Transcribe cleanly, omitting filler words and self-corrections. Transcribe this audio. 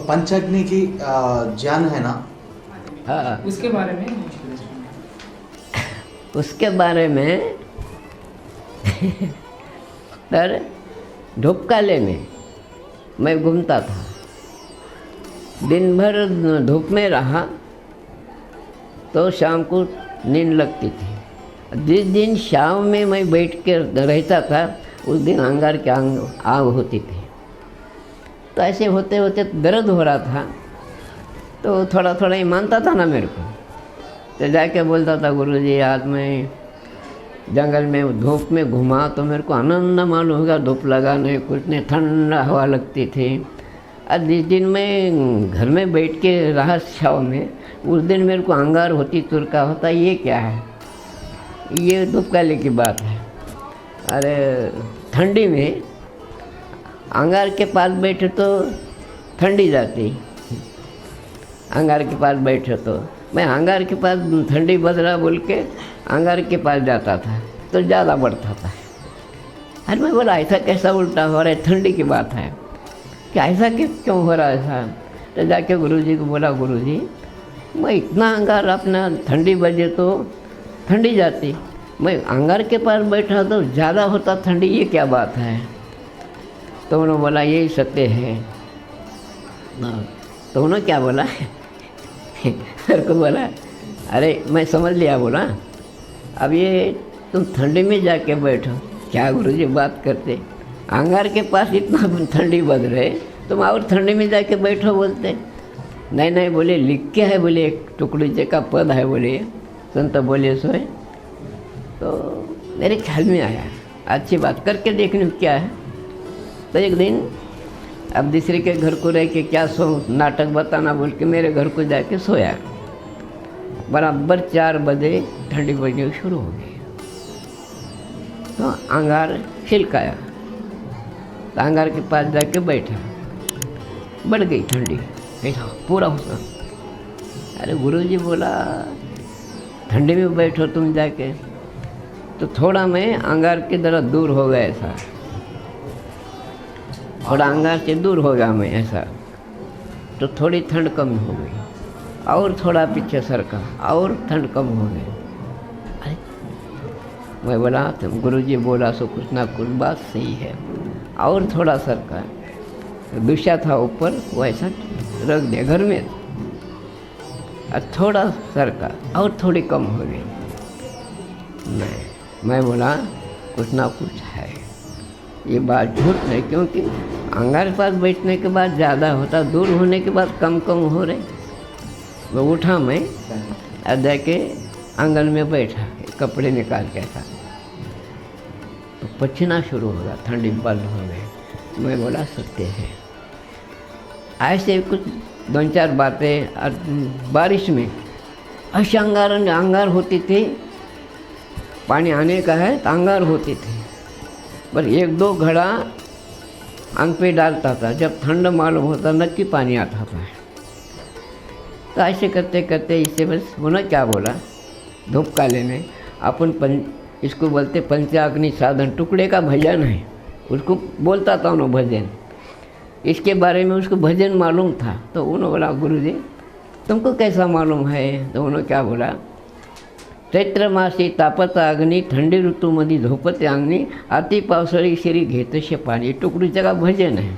पंचाग्नि की ज्ञान है ना। हाँ, उसके बारे में उसके बारे में तर धूपकाले में मैं घूमता था, दिन भर धूप में रहा तो शाम को नींद लगती थी। जिस दिन शाम में मैं बैठ के रहता था उस दिन अंगार की आग होती थी। तो ऐसे होते होते दर्द हो रहा था तो थोड़ा थोड़ा ही मानता था ना मेरे को। तो जाके बोलता था, गुरुजी आज मैं जंगल में धूप में घूमा तो मेरे को आनंद मालूम होगा, धूप लगा नहीं कुछ नहीं, ठंडा हवा लगती थी। और जिस दिन मैं घर में बैठ के रहा छाव में उस दिन मेरे को अंगार होती तुरका होता। ये क्या है? ये धूपकाले की बात है। अरे ठंडी में अंगार के पास बैठे तो ठंडी जाती, अंगार के पास बैठे तो मैं अंगार के पास ठंडी बदला बोल के अंगार के पास जाता था तो ज़्यादा बढ़ता था। अरे मैं बोला ऐसा कैसा उल्टा हो रहा है, ठंडी की बात है कि ऐसा क्यों हो रहा है ऐसा? तो जाके गुरुजी को बोला, गुरुजी मैं इतना अंगार अपना ठंडी बजे तो ठंडी जाती, मैं अंगार के पास बैठा तो ज़्यादा होता ठंडी, ये क्या बात है? तो उन्होंने बोला यही सत्य है। तो उन्होंने क्या बोला सर को बोला, अरे मैं समझ लिया। बोला अब ये तुम ठंडी में जाके बैठो। क्या गुरुजी बात करते, अंगार के पास इतना ठंडी बज रहे तुम और ठंडी में जाके बैठो बोलते। नहीं नहीं बोले लिख के है, बोले एक टुकड़ी का पद है, बोले संत बोले सो है। तो मेरे ख्याल में आया अच्छी बात करके देखने में क्या है। तो एक दिन अब दूसरे के घर को रह के क्या सो नाटक बताना बोल के मेरे घर को जाके सोया। बराबर 4 बजे ठंडी बजनी शुरू हो गई तो अंगार छिलकाया। तो अंगार के पास जाके बैठा, बढ़ गई ठंडी ऐसा पूरा होता। अरे गुरुजी बोला ठंडी में बैठो तुम जाके। तो थोड़ा मैं अंगार की तरह दूर हो गया ऐसा, थोड़ा अंगार से दूर हो गया मैं ऐसा, तो थोड़ी ठंड कम हो गई। और थोड़ा पीछे सरका और ठंड कम हो गई। अरे मैं बोला तुम गुरुजी बोला सो कुछ ना कुछ बात सही है। और थोड़ा सरका, दूसरा था ऊपर वो ऐसा रख दिया घर में। और थोड़ा सरका और थोड़ी कम हो गई। मैं बोला कुछ ना कुछ है, ये बात झूठ नहीं, क्योंकि अंगार के पास बैठने के बाद ज़्यादा होता, दूर होने के बाद कम कम हो रहे। वो उठा मैं और जाके आंगन में बैठा, कपड़े निकाल के था तो पसीना शुरू हो गया, ठंडी बंद हो गई। मैं बोला सत्य है। ऐसे कुछ 2-4 बातें। और बारिश में ऐसे अंगार होती थी, पानी आने का है तो अंगार होती थी, पर 1-2 घड़ा आंग पे डालता था, जब ठंड मालूम होता नक्की पानी आता था। तो ऐसे करते करते इससे बस उन्होंने क्या बोला, धूप काले में अपन इसको बोलते पंचाग्नि साधन, टुकड़े का भजन है, उसको बोलता था उन्होंने भजन। इसके बारे में उसको भजन मालूम था। तो उन्होंने बोला गुरुजी तुमको कैसा मालूम है? तो उन्होंने क्या बोला, चैत्र मासी तापत अग्नी, थंडी ऋतूमध्ये झोपते अंगणी, अति पावसाळी शिरी घेतशे पाणी, टुकडीचं का भजन है।